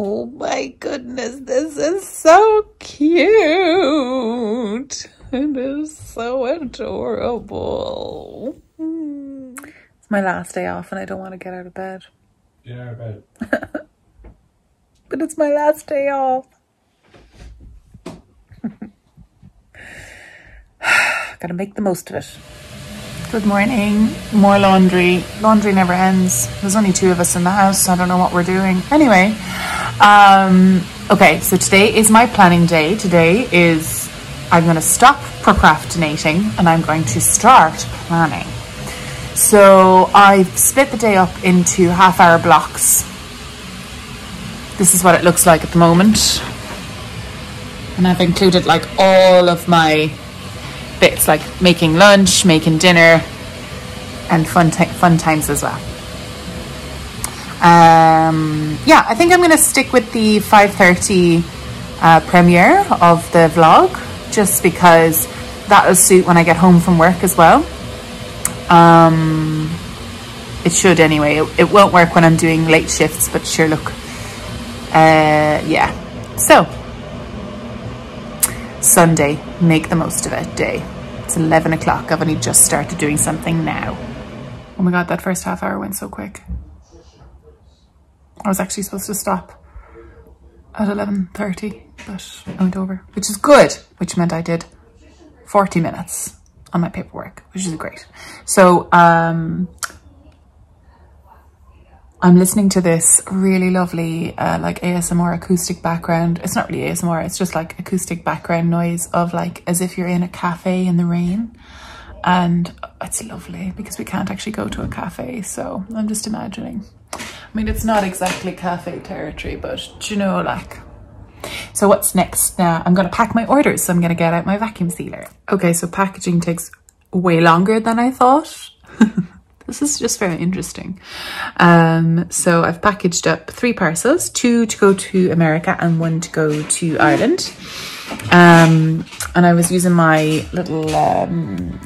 Oh my goodness, this is so cute. It is so adorable. It's my last day off and I don't want to get out of bed. Get out of bed. But it's my last day off. Gotta make the most of it. Good morning. More laundry. Laundry never ends. There's only 2 of us in the house, so I don't know what we're doing. Anyway, okay, so today is my planning day. Today is, I'm going to stop procrastinating and I'm going to start planning. So I've split the day up into half-hour blocks. This is what it looks like at the moment. And I've included like all of my bits, like making lunch, making dinner, and fun times as well. Yeah, I think I'm going to stick with the 5:30 premiere of the vlog, just because that'll suit when I get home from work as well. It should anyway. It won't work when I'm doing late shifts, but sure, look. Yeah, so Sunday, make the most of it day. It's 11 o'clock. I've only just started doing something now. Oh my God, that first half hour went so quick. I was actually supposed to stop at 11:30, but I went over, which is good, which meant I did 40 minutes on my paperwork, which is great. So, I'm listening to this really lovely like ASMR acoustic background. It's not really ASMR, it's just like acoustic background noise of like as if you're in a cafe in the rain. And it's lovely because we can't actually go to a cafe, so I'm just imagining. I mean, it's not exactly cafe territory, but you know, like. So what's next now? I'm gonna pack my orders, so I'm gonna get out my vacuum sealer. Okay, so packaging takes way longer than I thought. This is just very interesting. So I've packaged up 3 parcels, 2 to go to America and 1 to go to Ireland. And I was using my little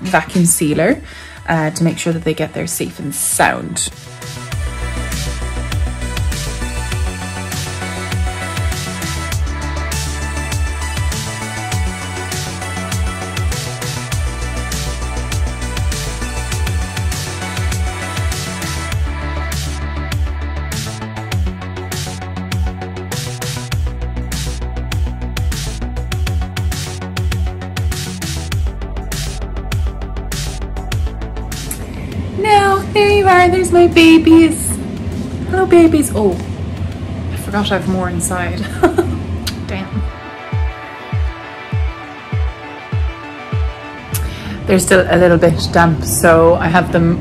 vacuum sealer to make sure that they get there safe and sound. There you are, there's my babies. Hello babies. Oh, I forgot I have more inside. Damn. They're still a little bit damp, so I have them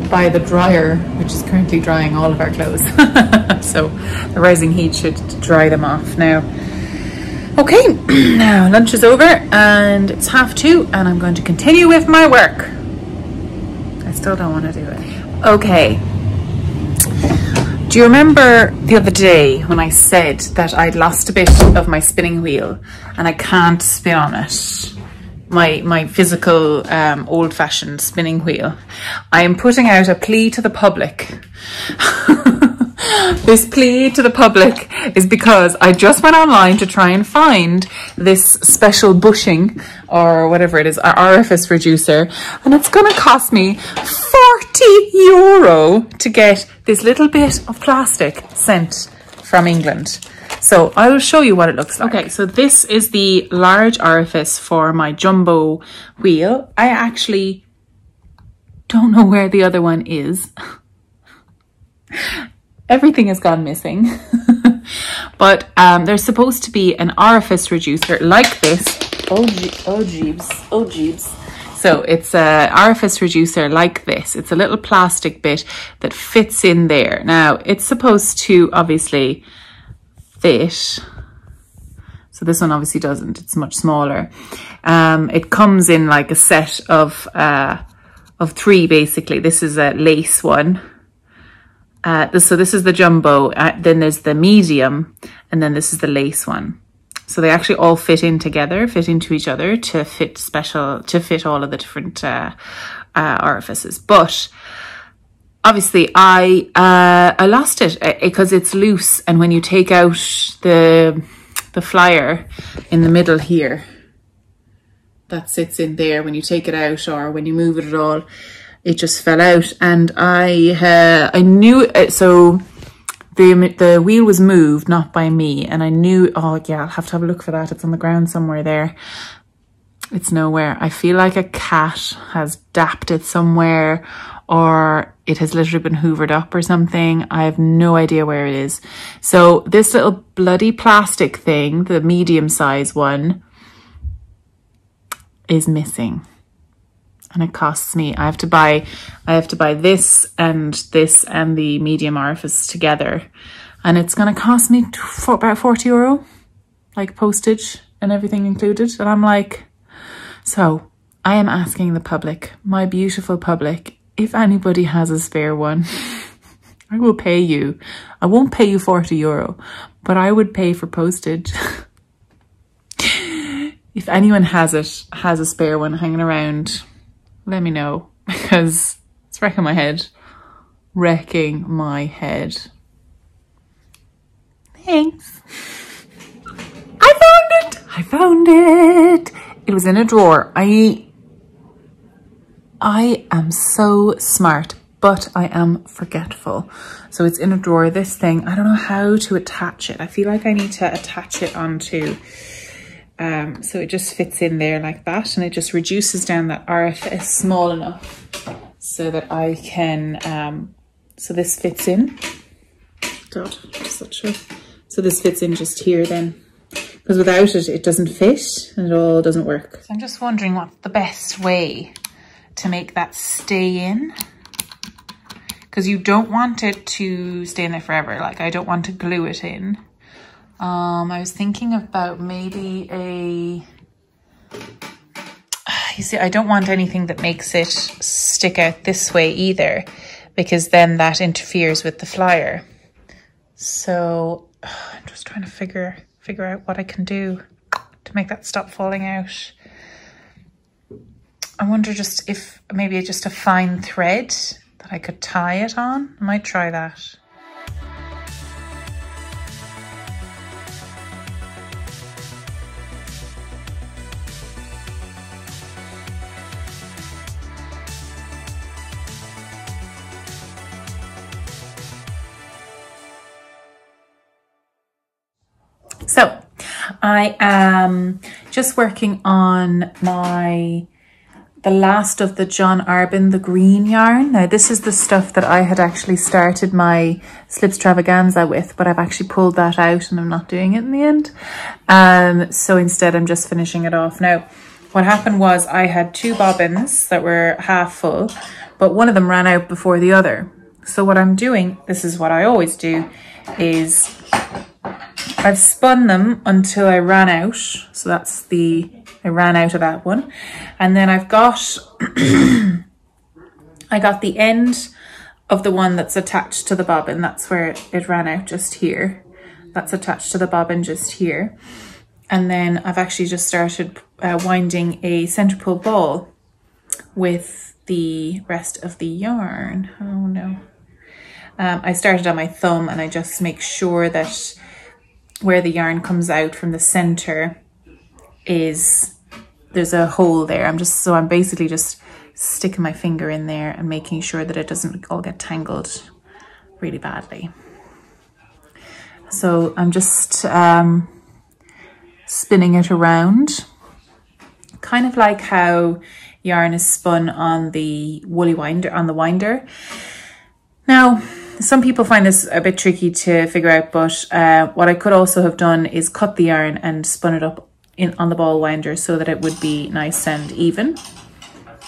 by the dryer, which is currently drying all of our clothes. So the rising heat should dry them off now. Okay, now lunch is over and it's 2:30 and I'm going to continue with my work. I still don't want to do it. Okay. Do you remember the other day when I said that I'd lost a bit of my spinning wheel and I can't spin on it? My physical old-fashioned spinning wheel. I am putting out a plea to the public. This plea to the public is because I just went online to try and find this special bushing or whatever it is, our orifice reducer, and it's going to cost me €40 to get this little bit of plastic sent from England. So I will show you what it looks like. Okay, so this is the large orifice for my jumbo wheel. I actually don't know where the other one is. Everything has gone missing. But there's supposed to be an orifice reducer like this. Oh jeebs. So it's a orifice reducer like this. It's a little plastic bit that fits in there. Now it's supposed to obviously fit. So this one obviously doesn't. It's much smaller. It comes in like a set of 3 basically. This is a lace one. So this is the jumbo, then there's the medium, and then this is the lace one. So they actually all fit in together, fit into each other to fit all of the different orifices. But obviously I lost it because it's loose, and when you take out the flyer in the middle here, that sits in there, when you take it out or when you move it at all, it just fell out. And I knew it, so the wheel was moved, not by me, and I knew, oh yeah, I'll have to have a look for that. It's on the ground somewhere there. It's nowhere. I feel like a cat has dapped it somewhere, or it has literally been hoovered up or something. I have no idea where it is. So this little bloody plastic thing, the medium size one, is missing. And it costs me, I have to buy this and the medium orifice together. And it's gonna cost me about €40, like postage and everything included. And I'm like, so I am asking the public, my beautiful public, if anybody has a spare one, I will pay you. I won't pay you €40, but I would pay for postage. If anyone has a spare one hanging around, let me know, because it's wrecking my head. Wrecking my head. Thanks. I found it. It was in a drawer. I am so smart, but I am forgetful. So it's in a drawer, this thing. I don't know how to attach it. I feel like I need to attach it onto, so it just fits in there like that, and it just reduces down that orifice small enough so that I can, so this fits in. God, so this fits in just here then. Because without it, it doesn't fit and it all doesn't work. So I'm just wondering what's the best way to make that stay in. Because you don't want it to stay in there forever. Like, I don't want to glue it in. I was thinking about maybe you see, I don't want anything that makes it stick out this way either, because then that interferes with the flyer. So I'm just trying to figure out what I can do to make that stop falling out. I wonder just if maybe just a fine thread that I could tie it on. I might try that. So I am just working on the last of the John Arbin, the green yarn. Now this is the stuff that I had actually started my Slipstravaganza with, but I've actually pulled that out and I'm not doing it in the end. So instead I'm just finishing it off. Now what happened was I had two bobbins that were half full, but one of them ran out before the other. So what I'm doing, this is what I always do, is I've spun them until I ran out. So that's I ran out of that one. And then I've got, I got the end of the one that's attached to the bobbin. That's where it ran out, just here. That's attached to the bobbin just here. And then I've actually just started winding a center pull ball with the rest of the yarn. Oh no. I started on my thumb, and I just make sure that where the yarn comes out from the center there's a hole there. I'm basically just sticking my finger in there and making sure that it doesn't all get tangled really badly. So I'm just spinning it around, kind of like how yarn is spun on the woolly winder, on the winder. Now, some people find this a bit tricky to figure out, but what I could also have done is cut the yarn and spun it up on the ball winder so that it would be nice and even.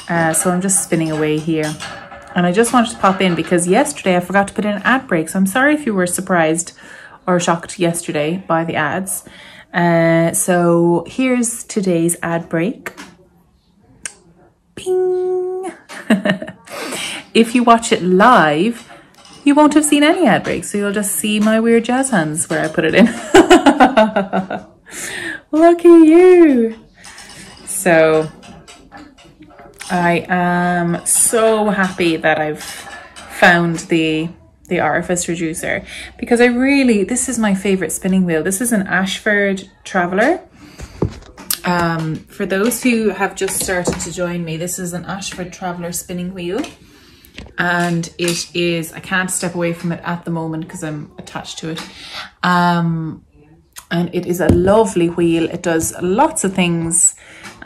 So I'm just spinning away here. And I just wanted to pop in because yesterday I forgot to put in an ad break. So I'm sorry if you were surprised or shocked yesterday by the ads. So here's today's ad break. Ping! If you watch it live, you won't have seen any ad breaks, so you'll just see my weird jazz hands where I put it in. Lucky you. So I am so happy that I've found the orifice reducer because this is my favorite spinning wheel. This is an Ashford Traveller. For those who have just started to join me, this is an Ashford Traveller spinning wheel, and it is, I can't step away from it at the moment because I'm attached to it. And it is a lovely wheel. It does lots of things.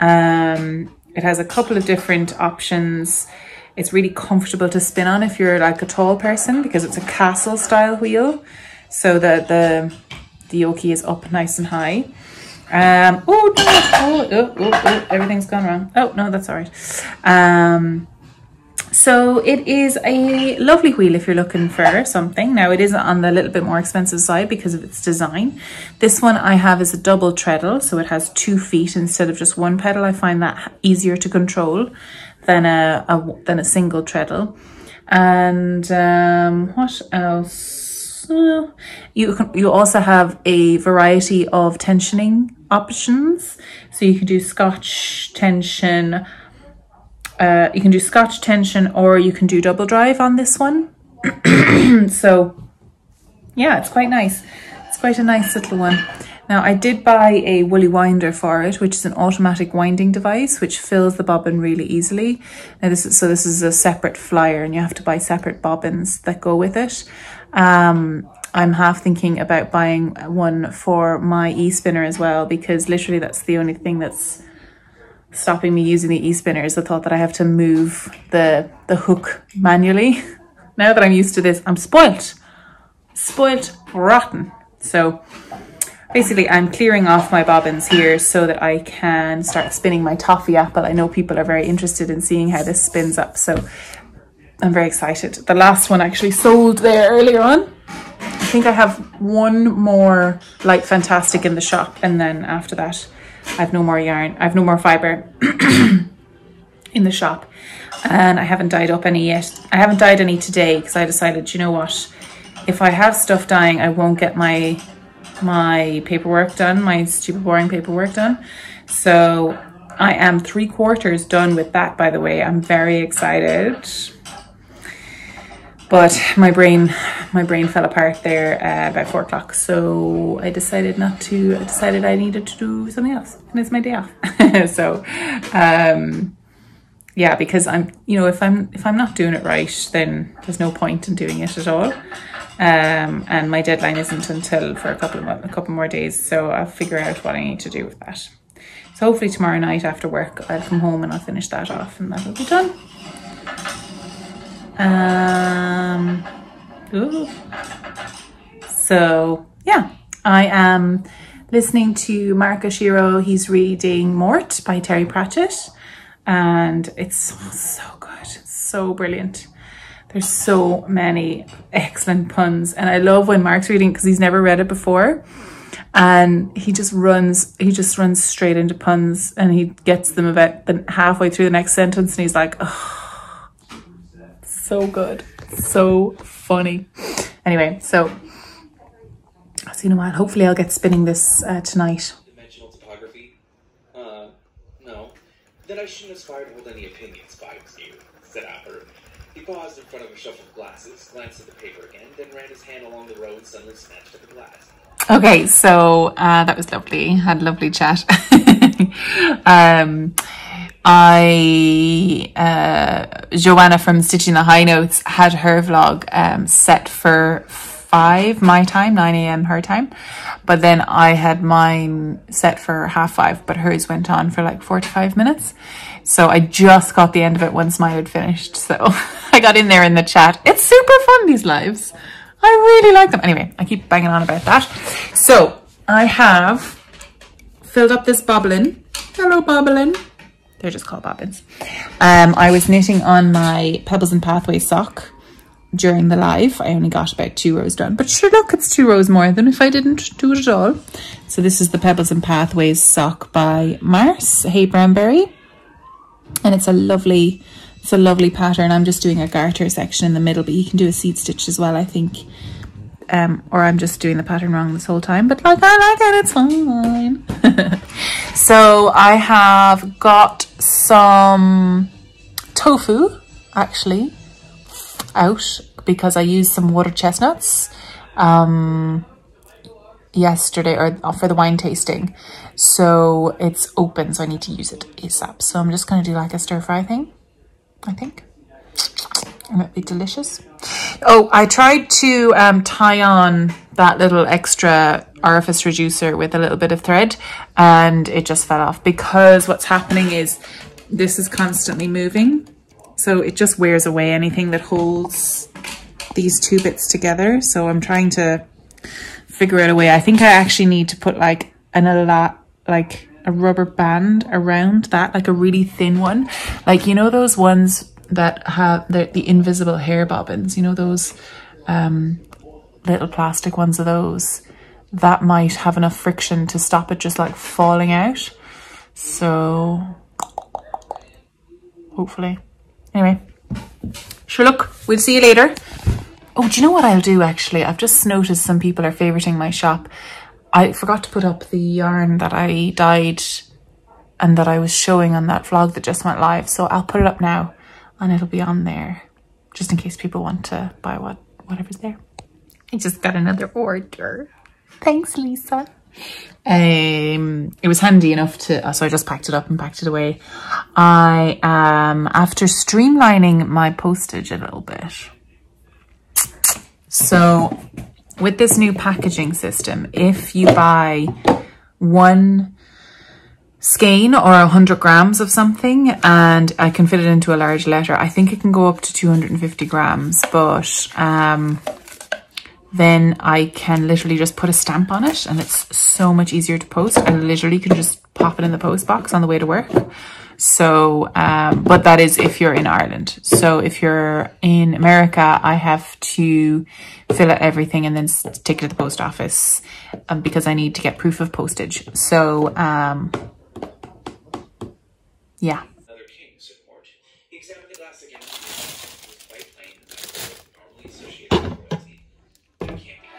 It has a couple of different options. It's really comfortable to spin on if you're like a tall person because it's a castle style wheel. So the yoke is up nice and high. Oh no, everything's gone wrong. Oh no, that's all right. So it is a lovely wheel if you're looking for something. Now it is on the little bit more expensive side because of its design. This one I have is a double treadle, so it has 2 feet instead of just one pedal. I find that easier to control than a single treadle. And what else? You also have a variety of tensioning options. So you can do Scotch tension. You can do Scotch tension, or you can do double drive on this one. So yeah, it's quite nice. It's quite a nice little one. Now I did buy a woolly winder for it, which is an automatic winding device which fills the bobbin really easily. Now this is a separate flyer, and you have to buy separate bobbins that go with it. I'm half thinking about buying one for my e-spinner as well, because literally that's the only thing that's stopping me using the e-spinners. I thought that I have to move the hook manually. Now that I'm used to this, I'm spoilt rotten. So basically I'm clearing off my bobbins here so that I can start spinning my toffee apple. I know people are very interested in seeing how this spins up, so I'm very excited. The last one actually sold there earlier on. I think I have one more Light Fantastic in the shop, and then after that I have no more yarn. I have no more fibre in the shop, and I haven't dyed up any yet. I haven't dyed any today because I decided, you know what, if I have stuff dyeing, I won't get my paperwork done, my stupid boring paperwork done. So I am 3/4 done with that, by the way. I'm very excited. But my brain fell apart there about 4 o'clock, so I decided I needed to do something else, and it's my day off. So yeah, because I'm, you know, if I'm not doing it right, then there's no point in doing it at all. And my deadline isn't until for a couple more days, so I'll figure out what I need to do with that. So hopefully tomorrow night after work I'll come home and I'll finish that off, and that'll be done. So yeah, I am listening to Mark Oshiro. He's reading Mort by Terry Pratchett, and it's so good, so brilliant. There's so many excellent puns, and I love when Mark's reading because he's never read it before, and he just runs straight into puns, and he gets them about halfway through the next sentence, and he's like, oh, so good, so funny. Anyway, so I'll see you in a while. Hopefully I'll get spinning this tonight. Dimensional topography? No. Then I shouldn't aspire to hold any opinions if I was you, said Albert. He paused in front of a shelf of glasses, glanced at the paper again, then ran his hand along the row and suddenly snatched at the glass. Okay, so that was lovely. Had a lovely chat. Joanna from Stitching the High Notes had her vlog set for 5 my time, 9 a.m. her time, but then I had mine set for 5:30, but hers went on for like 45 minutes. So I just got the end of it once mine had finished, so I got in there in the chat. It's super fun, these lives. I really like them. Anyway, I keep banging on about that. So I have filled up this bobbin. Hello, bobbin. They're just called bobbins. I was knitting on my Pebbles and Pathways sock during the live. I only got about 2 rows done, but sure, look, it's 2 rows more than if I didn't do it at all. So this is the Pebbles and Pathways sock by Mars, Hey Brownberry, and it's a lovely pattern. I'm just doing a garter section in the middle, but you can do a seat stitch as well, I think. Or I'm just doing the pattern wrong this whole time, but like I like it, it's fine. So I have got some tofu actually out because I used some water chestnuts yesterday, or for the wine tasting, so it's open, so I need to use it ASAP. So I'm just going to do like a stir fry thing, I think, and it'll be delicious. Oh, I tried to tie on that little extra orifice reducer with a little bit of thread, and it just fell off, because what's happening is this is constantly moving, so it just wears away anything that holds these two bits together. So I'm trying to figure out a way. I think I actually need to put like a rubber band around that, like a really thin one, like, you know, those ones that have the invisible hair bobbins, you know, those little plastic ones of those, that might have enough friction to stop it just like falling out. So hopefully, anyway, sure, look, we'll see you later. Oh, do you know what I'll do actually? I've just noticed some people are favoriting my shop. I forgot to put up the yarn that I dyed and that I was showing on that vlog that just went live. So I'll put it up now and it'll be on there just in case people want to buy whatever's there. I just got another order. Thanks, Lisa. It was handy enough to, so I just packed it up and packed it away. I am after streamlining my postage a little bit. So with this new packaging system, if you buy one skein or 100 grams of something, and I can fit it into a large letter, I think it can go up to 250 grams, but then I can literally just put a stamp on it, and it's so much easier to post. I literally can just pop it in the post box on the way to work. So, but that is if you're in Ireland. So if you're in America, I have to fill out everything and then take it to the post office, because I need to get proof of postage. So, yeah. Another king's report. He examined the glass again. It was quite plain, and that's normally associated with royalty. But it can't be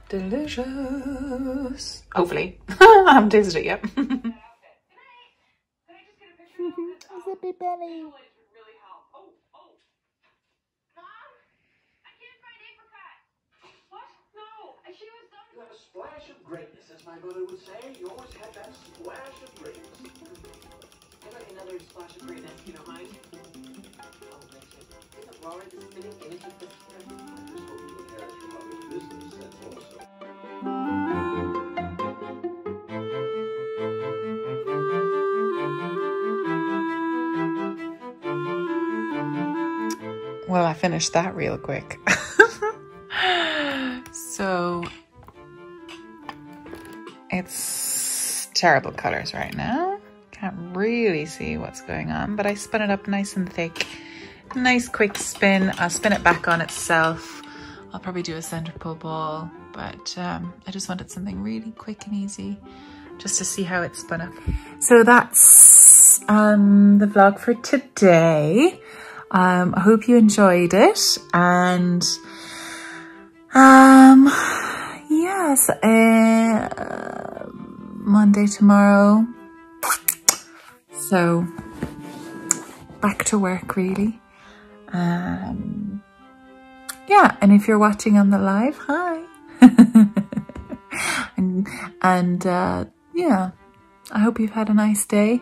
Delicious. Hopefully. I haven't tasted it yet. Zippy belly. You have a splash of greatness, as my mother would say. You always had that splash of greatness. I'd like another splash of greatness, if you don't mind. Oh, isn't Laura the spinning guinea pig this year? I just hope you inherit your mother's business sense also. Well, I finished that real quick. So it's terrible colors right now. Can't really see what's going on, but I spun it up nice and thick. Nice quick spin. I'll spin it back on itself. I'll probably do a center pull ball, but I just wanted something really quick and easy just to see how it spun up. So that's the vlog for today. I hope you enjoyed it, and yes, Monday tomorrow, so back to work really. Yeah, and if you're watching on the live, hi. and yeah, I hope you've had a nice day,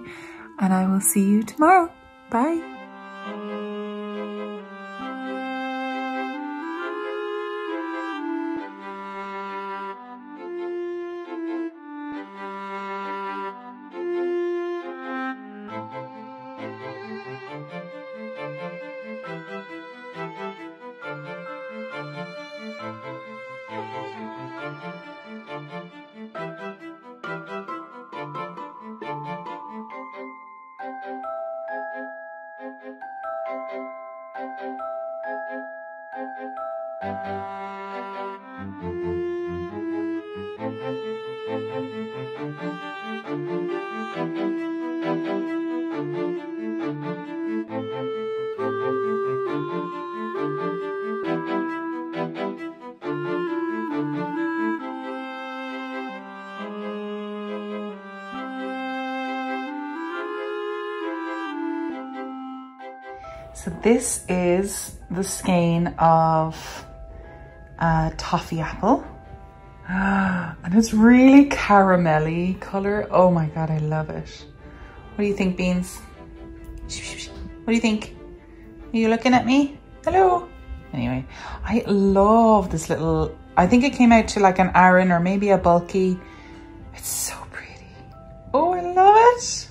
and I will see you tomorrow. Bye. So this is the skein of toffee apple. And it's really caramelly color. Oh my God, I love it. What do you think, Beans? What do you think? Are you looking at me? Hello? Anyway, I love this little, I think it came out to like an Aran or maybe a bulky. It's so pretty. Oh, I love it.